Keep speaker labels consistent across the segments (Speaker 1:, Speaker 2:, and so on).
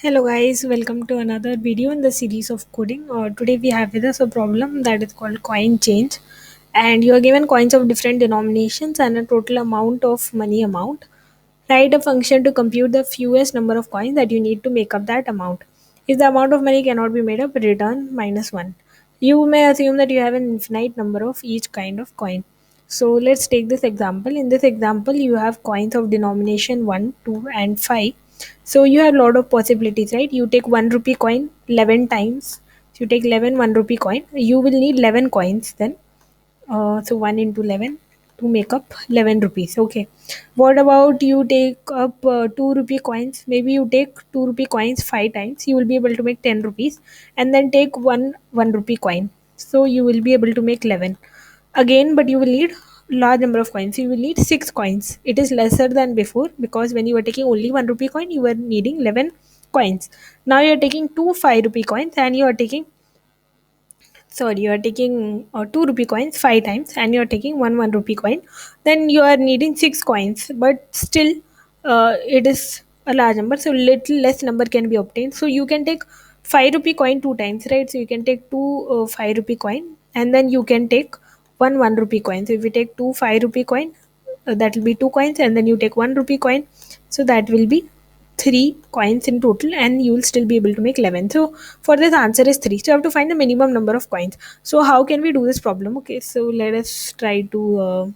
Speaker 1: Hello guys, welcome to another video in the series of coding. Today we have with us a problem that is called coin change, and you are given coins of different denominations and a total amount of money amount. Write a function to compute the fewest number of coins that you need to make up that amount. If the amount of money cannot be made up, return -1. You may assume that you have an infinite number of each kind of coin. So let's take this example. In this example, you have coins of denomination 1, 2, and 5. So you have a lot of possibilities, right? You take 1 rupee coin 11 times. So you take 11 1 rupee coin. You will need 11 coins then. So 1 into 11 to make up 11 rupees. Okay. What about you take up 2 rupee coins? Maybe you take 2 rupee coins 5 times. You will be able to make 10 rupees. And then take 1 rupee coin. So you will be able to make 11. Again, but you will need large number of coins. You will need 6 coins. It is lesser than before because when you were taking only 1 rupee coin, you were needing 11 coins. Now you are taking two 5 rupee coins and you are taking you are taking 2 rupee coins 5 times and you are taking 1 rupee coin, then you are needing 6 coins, but still it is a large number, so little less number can be obtained. So you can take 5 rupee coin 2 times, right? So you can take two 5 rupee coin and then you can take 1 rupee coin. So if you take two 5 rupee coin, that will be 2 coins, and then you take 1 rupee coin, so that will be 3 coins in total, and you will still be able to make 11. So for this, answer is 3. So you have to find the minimum number of coins. So how can we do this problem? Okay, so let us try to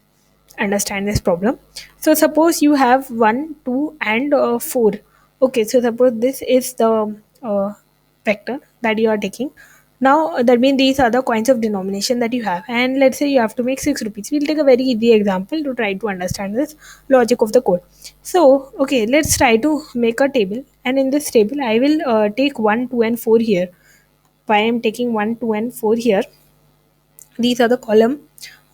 Speaker 1: understand this problem. So suppose you have 1, 2, and 4. Okay, so suppose this is the uh, vector that you are taking. Now that means these are the coins of denomination that you have, and let's say you have to make 6 rupees. We'll take a very easy example to try to understand this logic of the code. So okay, let's try to make a table, and in this table I will take 1, 2, and 4 here. Why I'm taking 1, 2, and 4 here? These are the column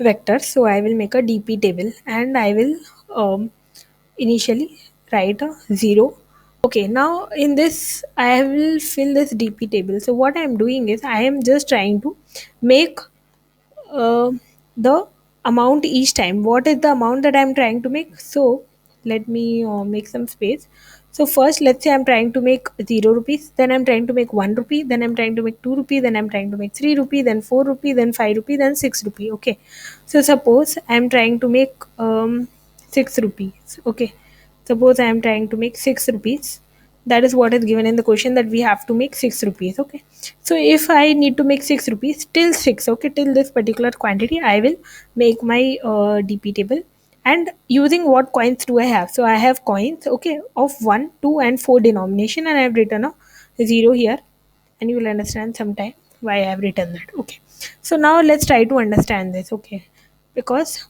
Speaker 1: vectors, so I will make a dp table, and I will um, initially write a 0. Okay, now in this I will fill this dp table. So what I am doing is I am just trying to make uh, the amount each time. What is the amount that I'm trying to make? So let me make some space. So first, let's say I'm trying to make 0 rupees, then I'm trying to make 1 rupee, then I'm trying to make 2 rupee, then I'm trying to make 3 rupee, then 4 rupee, then 5 rupee, then 6 rupee. Okay, so suppose I'm trying to make 6 rupees. Okay, suppose I am trying to make 6 rupees. That is what is given in the question, that we have to make 6 rupees. Okay, so if I need to make 6 rupees till 6, okay, till this particular quantity, I will make my dp table. And using what coins do I have? So I have coins, okay, of 1, 2, and 4 denomination, and I have written a 0 here, and you will understand sometime why I have written that. Okay, so now let's try to understand this. Okay, because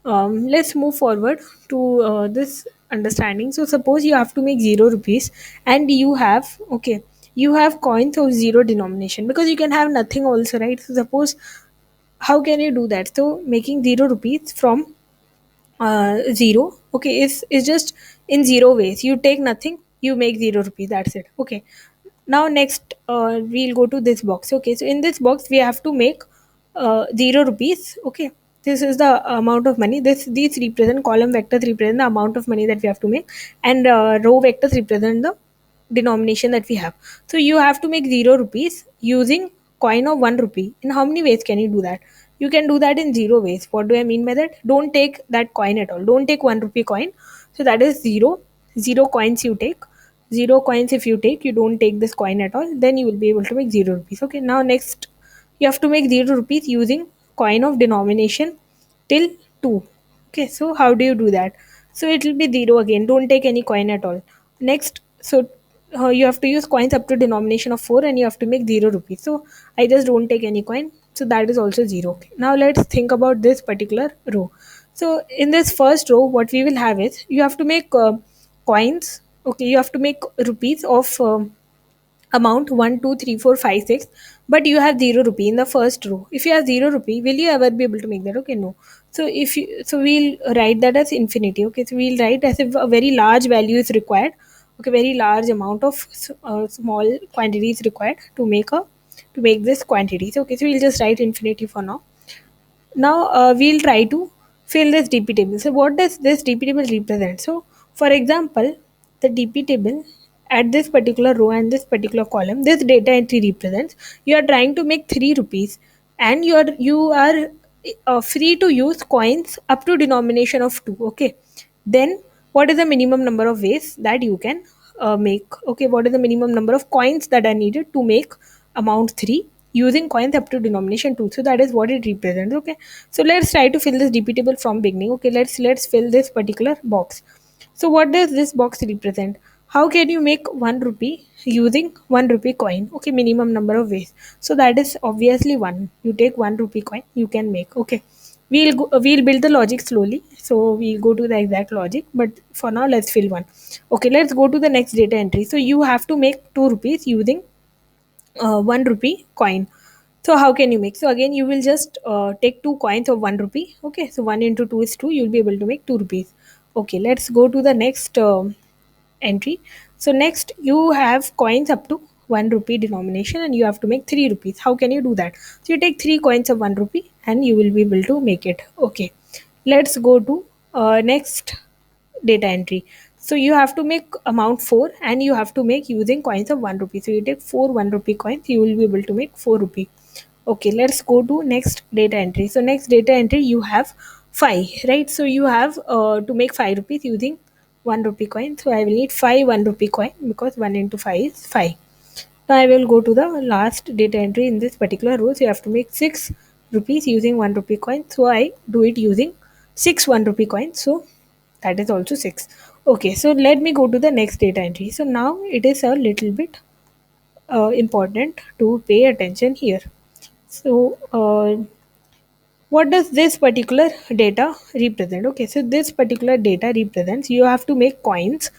Speaker 1: let's move forward to this understanding. So suppose you have to make 0 rupees, and you have, okay, you have coins of 0 denomination, because you can have nothing also, right? So suppose, how can you do that? So making 0 rupees from 0, okay, is just in 0 ways. You take nothing, you make 0 rupees, that's it. Okay, now next we'll go to this box. Okay, so in this box we have to make 0 rupees. Okay, this is the amount of money. These represent, column vectors represent the amount of money that we have to make, and row vectors represent the denomination that we have. So you have to make 0 rupees using coin of 1 rupee. In how many ways can you do that? You can do that in 0 ways. What do I mean by that? Don't take that coin at all. Don't take 1 rupee coin. So that is 0. 0 coins you take. 0 coins if you take, you don't take this coin at all, then you will be able to make 0 rupees. Okay, now next you have to make 0 rupees using coin of denomination till 2. Okay, so how do you do that? So it will be 0 again. Don't take any coin at all. Next, so you have to use coins up to denomination of 4, and you have to make 0 rupees. So I just don't take any coin. So that is also 0. Okay. Now let's think about this particular row. So in this first row, what we will have is, you have to make coins. Okay, you have to make rupees of amount 1, 2, 3, 4, 5, 6, but you have 0 rupee in the first row. If you have 0 rupee, will you ever be able to make that? Okay, no. So if you, so we'll write that as infinity. Okay, so we'll write as if a very large value is required. Okay, very large amount of small quantity is required to make a, to make this quantity. So okay, so we'll just write infinity for now. Now we'll try to fill this dp table. So what does this dp table represent? So for example, the dp table at this particular row and this particular column, this data entry represents you are trying to make 3 rupees, and you are free to use coins up to denomination of 2. Okay, then what is the minimum number of ways that you can make? Okay, what is the minimum number of coins that are needed to make amount 3 using coins up to denomination 2? So that is what it represents. Okay, so let's try to fill this repeatable from beginning. Okay, let's fill this particular box. So what does this box represent? How can you make 1 rupee using 1 rupee coin? Okay, minimum number of ways. So that is obviously 1. You take 1 rupee coin, you can make. Okay, we'll build the logic slowly. So we'll go to the exact logic, but for now let's fill 1. Okay, let's go to the next data entry. So you have to make 2 rupees using 1 rupee coin. So how can you make? So again, you will just take 2 coins of 1 rupee. Okay, so 1 into 2 is 2. You'll be able to make 2 rupees. Okay, let's go to the next entry. So next, you have coins up to 1 rupee denomination, and you have to make 3 rupees. How can you do that? So you take 3 coins of 1 rupee and you will be able to make it. Okay, let's go to next data entry. So you have to make amount 4, and you have to make using coins of 1 rupee. So you take 4 1 rupee coins, you will be able to make 4 rupee. Okay, let's go to next data entry. So next data entry, you have 5, right? So you have to make 5 rupees using 1 rupee coin. So I will need 5 1 rupee coin, because 1 into 5 is 5. Now I will go to the last data entry in this particular row. So you have to make 6 rupees using 1 rupee coin. So I do it using 6 1 rupee coins. So that is also 6. Okay, so let me go to the next data entry. So now it is a little bit important to pay attention here. So what does this particular data represent? Okay, so this particular data represents you have to make coins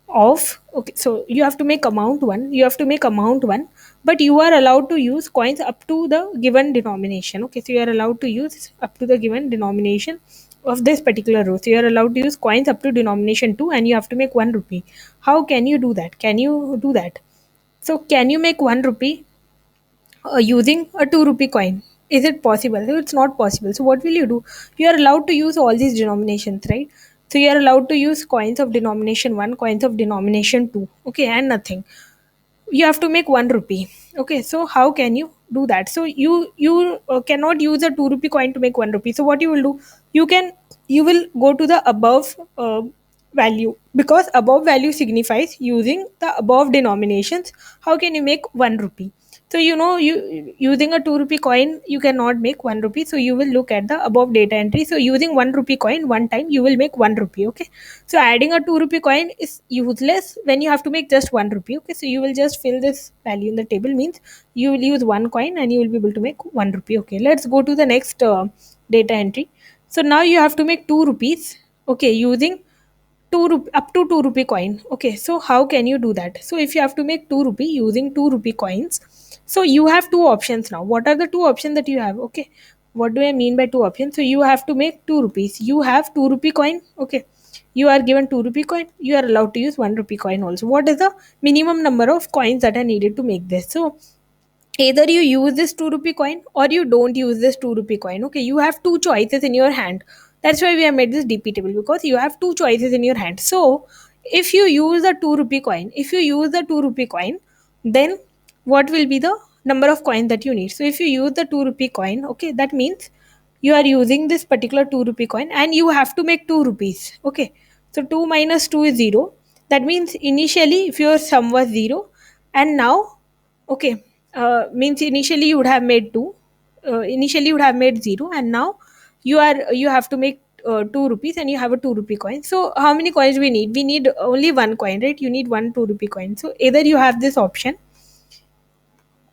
Speaker 1: of, okay, so you have to make amount 1, you have to make amount 1, but you are allowed to use coins up to the given denomination. Okay, so you are allowed to use up to the given denomination of this particular row. So you are allowed to use coins up to denomination 2, and you have to make 1 rupee. How can you do that? Can you do that? So can you make 1 rupee using a 2 rupee coin? Is it possible? So it's not possible. So what will you do? You are allowed to use all these denominations, right? So you are allowed to use coins of denomination 1, coins of denomination 2, okay, and nothing. You have to make 1 rupee. Okay, so how can you do that? So you cannot use a 2 rupee coin to make 1 rupee. So what you will do? You will go to the above value, because above value signifies using the above denominations. How can you make 1 rupee? So you using a 2 rupee coin, you cannot make 1 rupee. So you will look at the above data entry. So using 1 rupee coin one time, you will make 1 rupee. Okay, so adding a 2 rupee coin is useless when you have to make just 1 rupee. Okay, so you will just fill this value in the table, means you will use one coin and you will be able to make 1 rupee. Okay, let's go to the next data entry. So now you have to make 2 rupees. Okay, using up to 2 rupee coin. Okay, so how can you do that? So if you have to make 2 rupee using 2 rupee coins, so you have two options now. What are the two options that you have? Okay, what do I mean by two options? So you have to make 2 rupees. You have 2 rupee coin. Okay, you are given 2 rupee coin. You are allowed to use 1 rupee coin also. What is the minimum number of coins that are needed to make this? So either you use this 2 rupee coin or you don't use this 2 rupee coin. Okay, you have two choices in your hand. That's why we have made this DP table, because you have two choices in your hand. So if you use the 2 rupee coin, then what will be the number of coins that you need? So if you use the 2 rupee coin, okay, that means you are using this particular 2 rupee coin and you have to make 2 rupees. Okay, so 2 minus 2 is 0. That means initially if your sum was 0, and now, okay, means initially you would have made 2, initially you would have made 0, and now you have to make 2 rupees, and you have a 2 rupee coin. So how many coins we need only one coin, right? You need one 2 rupee coin. So either you have this option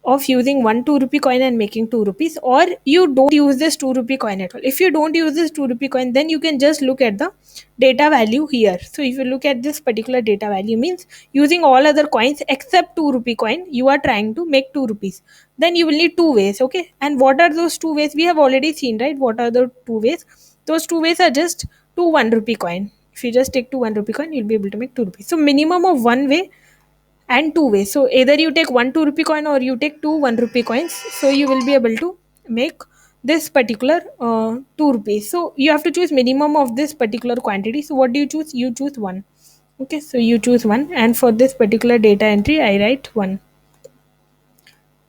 Speaker 1: of using one 2 rupee coin and making 2 rupees, or you don't use this 2 rupee coin at all. If you don't use this 2 rupee coin, then you can just look at the data value here. So if you look at this particular data value, means using all other coins except 2 rupee coin, you are trying to make 2 rupees. Then you will need two ways. Okay, and what are those two ways? We have already seen, right? What are the two ways? Those two ways are just two 1 rupee coin. If you just take two 1 rupee coin, you'll be able to make 2 rupees. So minimum of one way and two ways. So either you take one 2 rupee coin or you take two 1 rupee coins. So you will be able to make this particular 2 rupees. So you have to choose minimum of this particular quantity. So what do you choose? You choose one. Okay, so you choose one, and for this particular data entry, I write one.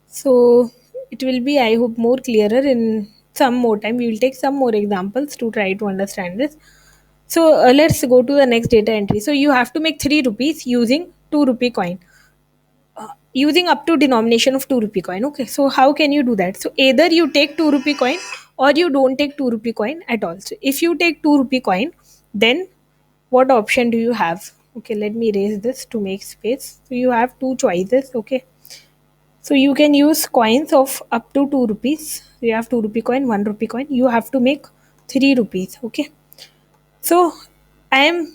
Speaker 1: So it will be, I hope, more clearer in some more time. We will take some more examples to try to understand this. So let's go to the next data entry. So you have to make 3 rupees using 2 rupee coin, using up to denomination of 2 rupee coin. Okay, so how can you do that? So either you take 2 rupee coin or you don't take 2 rupee coin at all. So if you take 2 rupee coin, then what option do you have? Okay, let me erase this to make space. So you have two choices. Okay, so you can use coins of up to 2 rupees. You have 2 rupee coin, 1 rupee coin. You have to make 3 rupees. Okay. So I am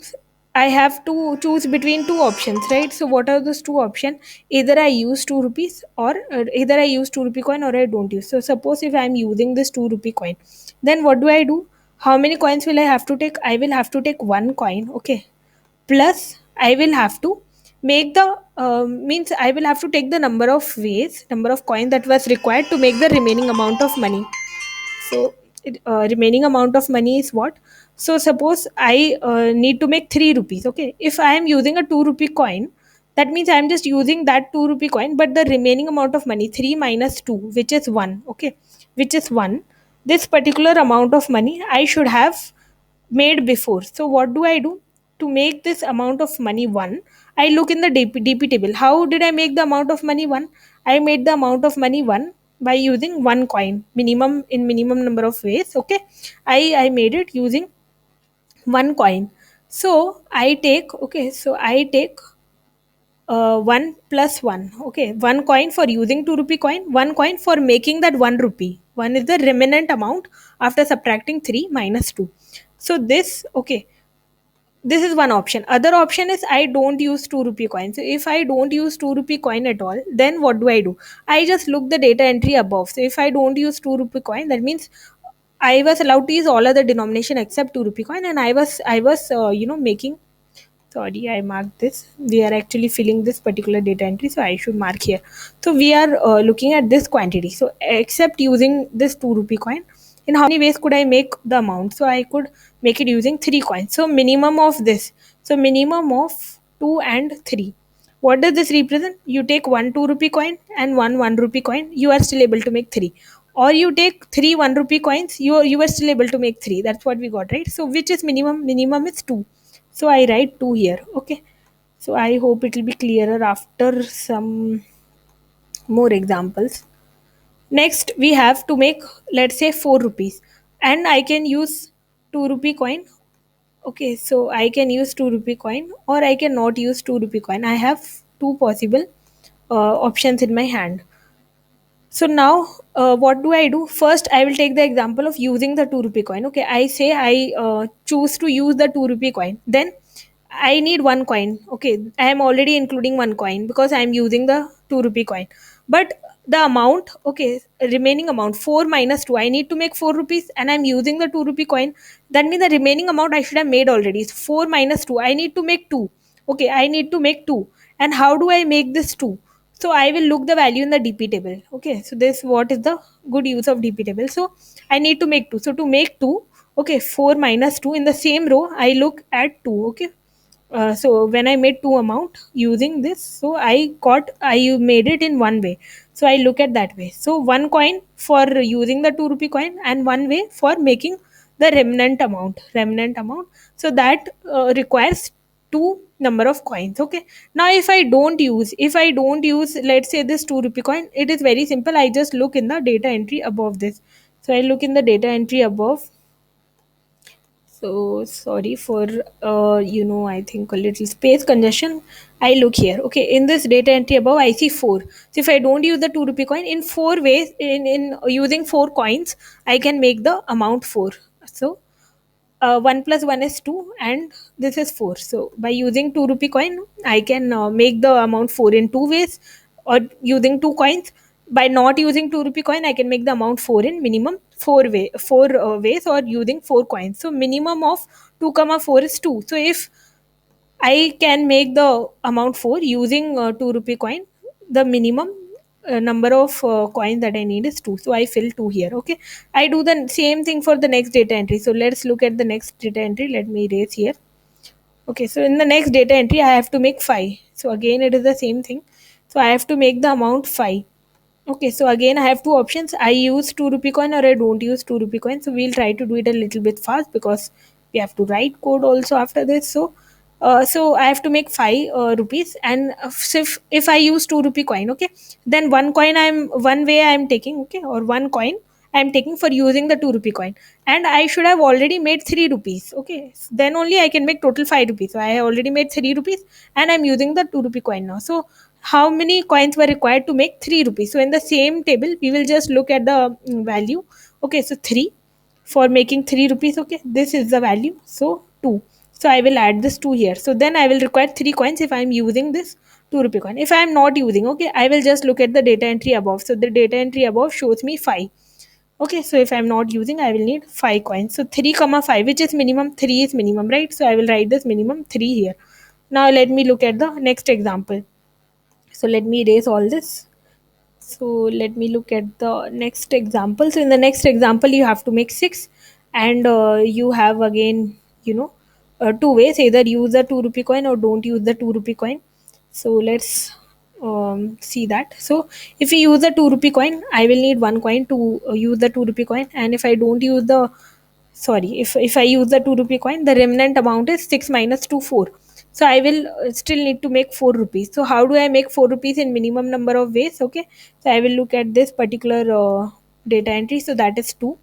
Speaker 1: I have to choose between two options, right? So what are those two options? Either I use 2 rupees, or either I use 2 rupee coin or I don't use. So suppose if I am using this 2 rupee coin, then what do I do? How many coins will I have to take? I will have to take one coin. Okay, plus I will have to make the means I will have to take the number of coin that was required to make the remaining amount of money. So remaining amount of money is what? So suppose I need to make 3 rupees. Okay, if I am using a 2 rupee coin, that means I am just using that 2 rupee coin, but the remaining amount of money, 3 minus 2, which is 1. Okay, which is 1, this particular amount of money I should have made before. So what do I do to make this amount of money 1? I look in the DP table. How did I make the amount of money 1? I made the amount of money 1 by using one coin, minimum, in minimum number of ways. Okay, I made it using one coin. So I take, okay, so I take 1 plus 1. Okay, one coin for using 2 rupee coin, one coin for making that 1 rupee. One is the remnant amount after subtracting 3 minus 2. So this, okay, this is one option. Other option is I don't use 2 rupee coin. So if I don't use 2 rupee coin at all, then what do I do? I just look the data entry above. So if I don't use 2 rupee coin, that means I was allowed to use all other denomination except 2 rupee coin, and I was making, sorry, I marked this. We are actually filling this particular data entry, so I should mark here. So we are looking at this quantity. So except using this 2 rupee coin, in how many ways could I make the amount? So I could make it using 3 coins. So minimum of this, so minimum of 2 and 3. What does this represent? You take one 2 rupee coin and one 1 rupee coin, you are still able to make 3. Or you take three 1 rupee coins, you are still able to make 3. That's what we got, right? So which is minimum? Minimum is 2. So I write 2 here. Okay, so I hope it will be clearer after some more examples. Next we have to make, let's say, 4 rupees, and I can use 2 rupee coin. Okay, so I can use 2 rupee coin or I cannot use 2 rupee coin. I have two possible options in my hand. So now, what do I do? First, I will take the example of using the 2 rupee coin. Okay, I say I choose to use the 2 rupee coin. Then I need one coin. Okay, I am already including one coin because I am using the 2 rupee coin. But the amount, okay, remaining amount 4 minus 2, I need to make 4 rupees and I'm using the 2 rupee coin. That means the remaining amount I should have made already. So 4 minus 2, I need to make 2. Okay, I need to make 2. And how do I make this 2? So I will look the value in the DP table. Okay, so this what is the good use of DP table. So I need to make 2. So to make 2, okay, 4 minus 2, in the same row I look at 2. Okay, so when I made 2 amount using this, so I made it in one way. So I look at that way. So one coin for using the 2 rupee coin and one way for making the remnant amount. So that requires two number of coins. Okay, now if I don't use, let's say, this 2 rupee coin, it is very simple. I just look in the data entry above this. So I look in the data entry above. So sorry for I think a little space congestion. I look here. Okay, in this data entry above, I see 4. So if I don't use the 2 rupee coin, in 4 ways, in using 4 coins, I can make the amount 4. So 1 plus 1 is 2 and this is 4. So by using 2 rupee coin, I can make the amount 4 in 2 ways, or using 2 coins. By not using 2 rupee coin, I can make the amount 4 in minimum 4 ways, or using 4 coins. So minimum of 2 comma 4 is 2. So if I can make the amount 4 using 2 rupee coin, the minimum number of coins that I need is 2. So I fill 2 here. Okay, I do the same thing for the next data entry. So let's look at the next data entry. Let me erase here. Okay, so in the next data entry, I have to make 5. So again, it is the same thing. So I have to make the amount 5. Okay, so again, I have two options. I use 2 rupee coin or I don't use 2 rupee coin. So we'll try to do it a little bit fast because we have to write code also after this. So I have to make 5 rupees, and if I use 2 rupee coin, okay, then one way I'm taking, okay, or one coin I'm taking for using the 2 rupee coin, and I should have already made 3 rupees, okay, then only I can make total 5 rupees. So I have already made 3 rupees and I'm using the 2 rupee coin now. So how many coins were required to make 3 rupees? So in the same table we will just look at the value. Okay, so 3 for making 3 rupees. Okay, this is the value, so 2. So I will add this 2 here. So then I will require 3 coins if I am using this 2 rupee coin. If I am not using, okay, I will just look at the data entry above. So the data entry above shows me 5. Okay, so if I'm not using, I will need 5 coins. So 3 comma 5, which is minimum, 3 is minimum, right? So I will write this minimum 3 here. Now let me look at the next example. So let me erase all this. So let me look at the next example. So in the next example, you have to make 6, and you have again, two ways: either use the 2 rupee coin or don't use the 2 rupee coin. So let's see that. So if you use the 2 rupee coin, I will need one coin to use the 2 rupee coin, and if I don't use the sorry if I use the 2 rupee coin, the remnant amount is 6 minus 2 4. So I will still need to make 4 rupees. So how do I make 4 rupees in minimum number of ways? Okay, so I will look at this particular data entry. So that is 2.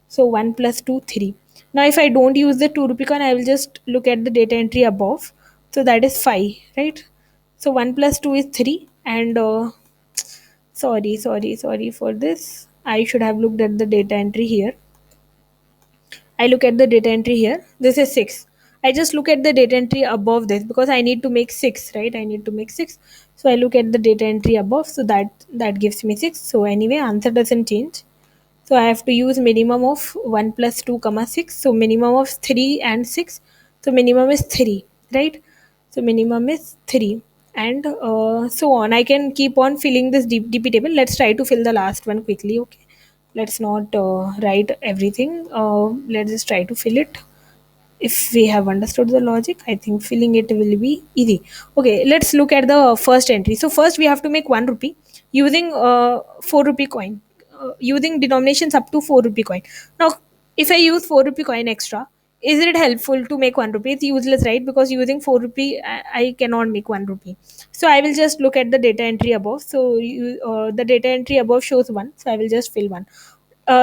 Speaker 1: So 1 plus 2 3. Now if I don't use the 2 rupee coin, I will just look at the data entry above. So that is 5, right? So 1 plus 2 is 3, and sorry for this, I should have looked at the data entry here. I look at the data entry here. This is 6. I just look at the data entry above this because I need to make 6, right? I need to make 6. So I look at the data entry above. So that gives me 6. So anyway, answer doesn't change. So I have to use minimum of 1 plus 2 comma 6. So minimum of 3 and 6. So minimum is 3, right? So minimum is 3, and so on. I can keep on filling this DP table. Let's try to fill the last one quickly. Okay, let's not write everything. Let's just try to fill it. If we have understood the logic, I think filling it will be easy. Okay, let's look at the first entry. So first we have to make 1 rupee using 4 rupee coin, using denominations up to 4 rupee coin. Now if I use 4 rupee coin extra, is it helpful to make 1 rupee? It's useless, right? Because using 4 rupee, I cannot make 1 rupee. So I will just look at the data entry above. So the data entry above shows 1, so I will just fill 1.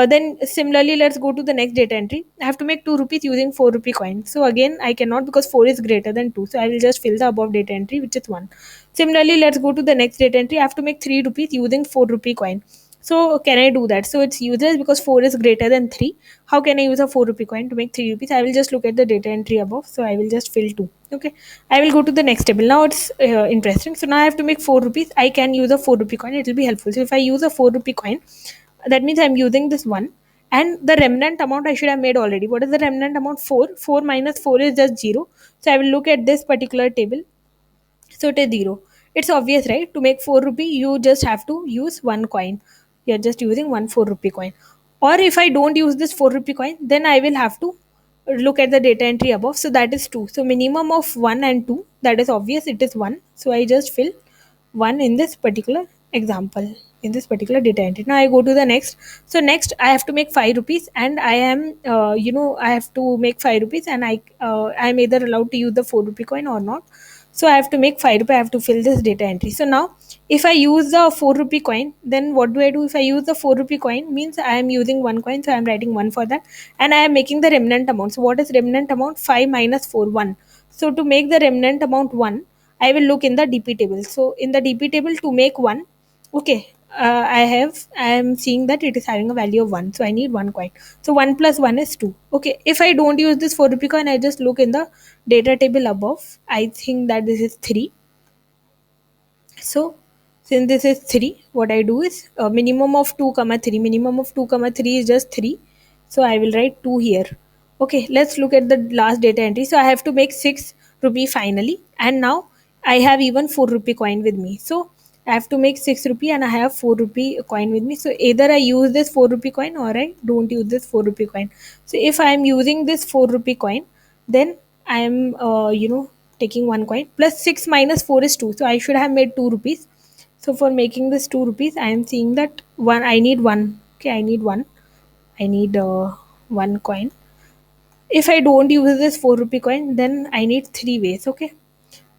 Speaker 1: Then similarly, let's go to the next data entry. I have to make 2 rupees using 4 rupee coin. So again, I cannot because 4 is greater than 2. So I will just fill the above data entry, which is 1. Similarly, let's go to the next data entry. I have to make 3 rupees using 4 rupee coin. So can I do that? So it's useless because 4 is greater than 3. How can I use a 4 rupee coin to make 3 rupees? I will just look at the data entry above. So I will just fill 2. Okay. I will go to the next table. Now it's interesting. So now I have to make 4 rupees. I can use a 4 rupee coin. It will be helpful. So if I use a 4 rupee coin, that means I'm using this one, and the remnant amount I should have made already. What is the remnant amount? 4. 4 minus 4 is just 0. So I will look at this particular table. So it is 0. It's obvious, right? To make 4 rupee, you just have to use one coin. You're just using one 4 rupee coin. Or if I don't use this 4 rupee coin, then I will have to look at the data entry above. So that is 2. So minimum of 1 and 2, that is obvious, it is 1. So I just fill 1 in this particular example, in this particular data entry. Now I go to the next. So next I have to make 5 rupees, and I am I have to make 5 rupees, and I'm either allowed to use the 4 rupee coin or not. So I have to make 5 rupee. I have to fill this data entry. So now if I use the 4 rupee coin, then what do I do? If I use the 4 rupee coin, means I am using one coin, so I am writing 1 for that, and I am making the remnant amount. So what is remnant amount? 5 minus 4, 1. So to make the remnant amount 1, I will look in the DP table. So in the DP table, to make 1, okay, I am seeing that it is having a value of 1. So I need one coin. So 1 plus 1 is 2. Okay, if I don't use this 4 rupee coin, I just look in the data table above. I think that this is 3. So since this is 3, what I do is minimum of 2 comma 3. Minimum of 2 comma 3 is just 3. So I will write 2 here. Okay, let's look at the last data entry. So I have to make 6 rupee finally, and now I have even 4 rupee coin with me. So I have to make 6 rupee and I have 4 rupee coin with me. So either I use this 4 rupee coin or I don't use this 4 rupee coin. So if I am using this 4 rupee coin, then I am taking one coin, plus 6 minus 4 is 2, so I should have made 2 rupees. So for making this 2 rupees, I am seeing that one, I need one. Okay, I need one. I need one coin. If I don't use this 4 rupee coin, then I need 3 ways. Okay,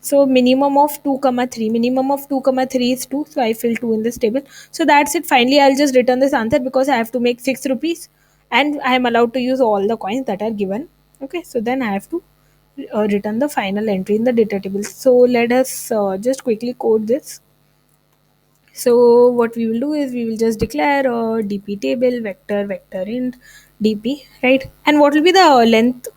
Speaker 1: so minimum of 2 comma 3, minimum of 2 comma 3 is 2, so I fill 2 in this table. So that's it. Finally, I'll just return this answer because I have to make 6 rupees and I am allowed to use all the coins that are given. Okay, so then I have to return the final entry in the data table. So let us just quickly code this. So what we will do is we will just declare a dp table vector int dp, right? And what will be the length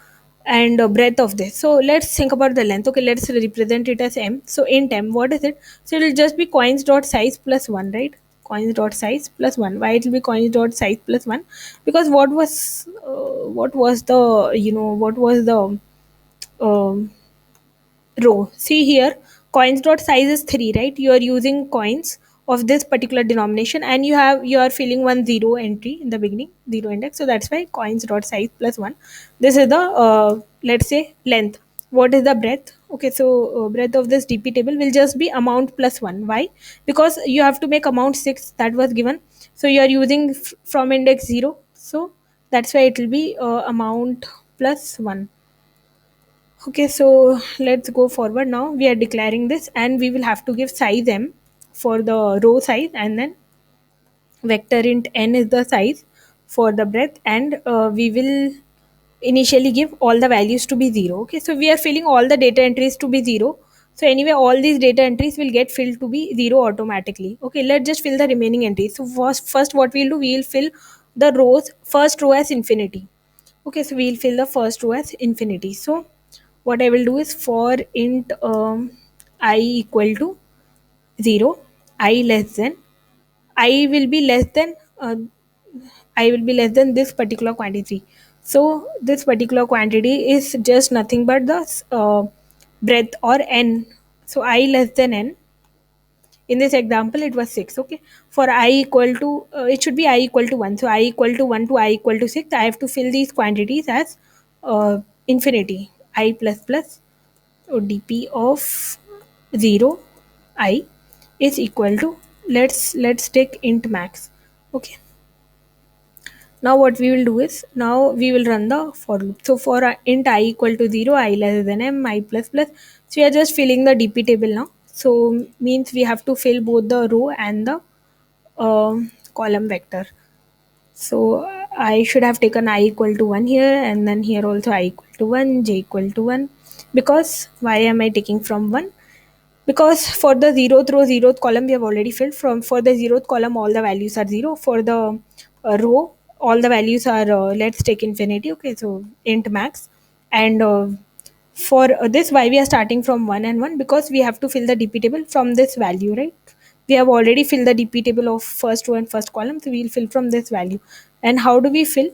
Speaker 1: and breadth of this? So let's think about the length. Okay, let's represent it as m. So int m, what is it? So it will just be coins dot size plus 1, right? Coins dot size plus 1. Why it will be coins dot size plus 1? Because what was the what was the um, row? See here, coins dot size is 3, right? You are using coins of this particular denomination, and you are filling one zero entry in the beginning, zero index. So that's why coins dot size plus 1. This is the let's say length. What is the breadth? Okay, so breadth of this dp table will just be amount plus 1. Why? Because you have to make amount 6, that was given. So you are using from index 0, so that's why it will be amount plus 1. Okay, so let's go forward now. We are declaring this and we will have to give size m for the row size, and then vector int n is the size for the breadth, and we will initially give all the values to be 0. Okay, so we are filling all the data entries to be 0. So anyway, all these data entries will get filled to be 0 automatically. Okay, let's just fill the remaining entries. So first what we'll do, we'll fill the rows, first row as infinity. Okay, so we'll fill the first row as infinity. So what I will do is for int I equal to 0, I less than, I will be less than I will be less than this particular quantity. So this particular quantity is just nothing but the breadth or n. So I less than n. In this example, it was 6. Okay. For I equal to, it should be I equal to 1. So I equal to 1 to I equal to 6. I have to fill these quantities as infinity. I plus plus dp of 0 I is equal to, let's take int max. Okay, now what we will do is, now we will run the for loop. So for int I equal to 0, I less than m, I plus plus. So we are just filling the dp table now. So means we have to fill both the row and the column vector. So I should have taken I equal to 1 here, and then here also I equal to 1, j equal to 1. Because why am I taking from 1? Because for the zeroth row, zeroth column, we have already filled. From for the zeroth column, all the values are 0. For the row, all the values are let's take infinity. Okay, so int max. And for this, why we are starting from 1 and 1? Because we have to fill the dp table from this value, right? We have already filled the dp table of first row and first column, so we'll fill from this value. And how do we fill?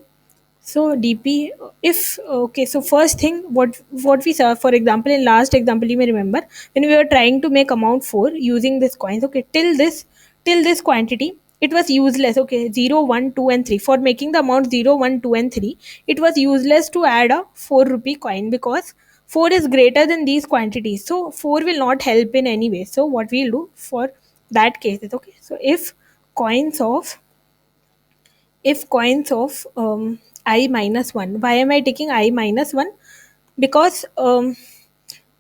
Speaker 1: So dp, if okay, so first thing, what we saw, for example, in last example, you may remember when we were trying to make amount 4 using this coins. Okay, till this quantity, it was useless. Okay, 0 1 2 and 3, for making the amount 0 1 2 and 3, it was useless to add a 4 rupee coin, because 4 is greater than these quantities, so 4 will not help in any way. So what we'll do for that case is, okay, so coins of if coins of I minus 1, why am I taking I minus 1? Because the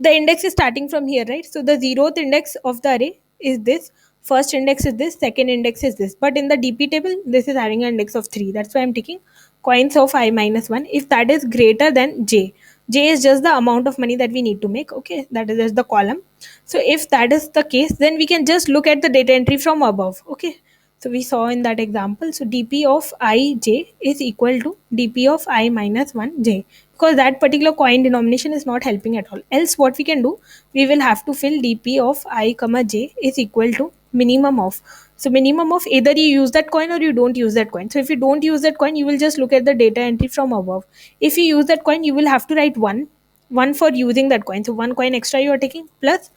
Speaker 1: index is starting from here, right? So the zeroth index of the array is this, first index is this, second index is this, but in the dp table this is having an index of 3. That's why I'm taking coins of I minus 1 if that is greater than j. J is just the amount of money that we need to make. Okay, that is just the column. So if that is the case, then we can just look at the data entry from above. Okay, so we saw in that example, so dp of I j is equal to dp of I minus 1 j, because that particular coin denomination is not helping at all. Else what we can do, we will have to fill dp of I comma j is equal to minimum of. So minimum of, either you use that coin or you don't use that coin. So if you don't use that coin, you will just look at the data entry from above. If you use that coin, you will have to write one for using that coin. So one coin extra you are taking, plus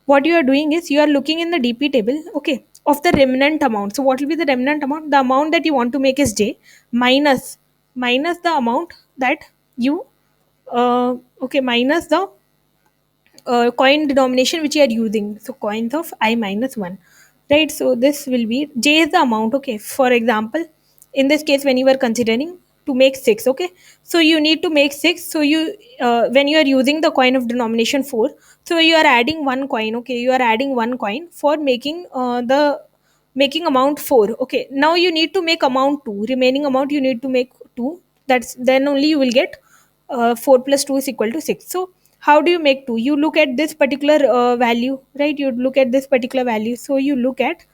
Speaker 1: what you are doing is you are looking in the dp table, okay, of the remnant amount. So what will be the remnant amount? The amount that you want to make is j, minus the amount that you okay, minus the coin denomination which you are using. So coins of I minus 1, right? So this will be j is the amount. Okay, for example, in this case, when you are considering to make 6, okay, so you need to make 6. So you when you are using the coin of denomination 4, so you are adding one coin. Okay, you are adding one coin for making the making amount 4. Okay, now you need to make amount 2, remaining amount you need to make 2. That's then only you will get 4 plus 2 is equal to 6. So how do you make 2? You look at this particular value, right? You look at this particular value, so you look at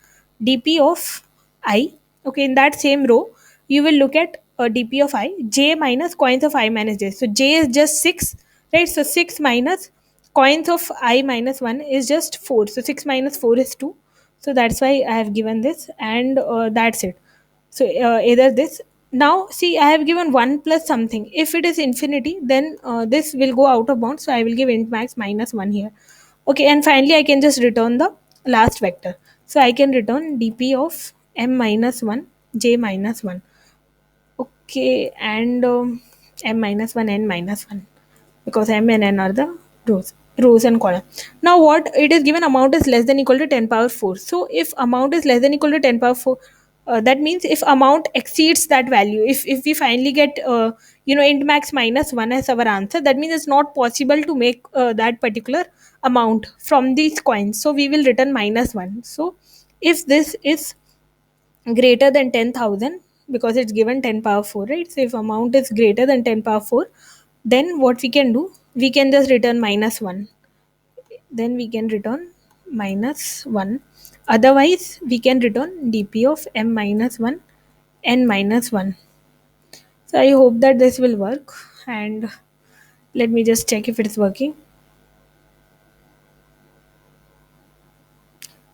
Speaker 1: dp of I. Okay, in that same row you will look at dp of I, j minus coins of I minus j. So j is just 6, right? So 6 minus coins of I minus 1 is just 4. So 6 minus 4 is 2. So that's why I have given this, and that's it. So either this. Now see, I have given 1 plus something. If it is infinity, then this will go out of bounds, so I will give int max minus 1 here. Okay, and finally I can just return the last vector. So I can return dp of m minus 1 j minus 1. Okay, and m minus 1 n minus 1, because m and n are the rows and column. Now what it is given, amount is less than equal to 10 power 4. So if amount is less than equal to 10 power 4, that means if amount exceeds that value, if we finally get int max minus 1 as our answer, that means it's not possible to make that particular amount from these coins, so we will return minus 1. So if this is greater than 10,000, because it's given 10 power 4, right? So if amount is greater than 10 power 4, then what we can do, we can just return minus 1. Then we can return minus 1. Otherwise we can return dp of m minus 1 n minus 1. So I hope that this will work, and let me just check if it's working.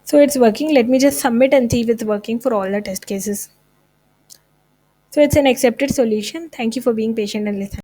Speaker 1: So it's working. Let me just submit and see if it's working for all the test cases. So it's an accepted solution. Thank you for being patient and listening.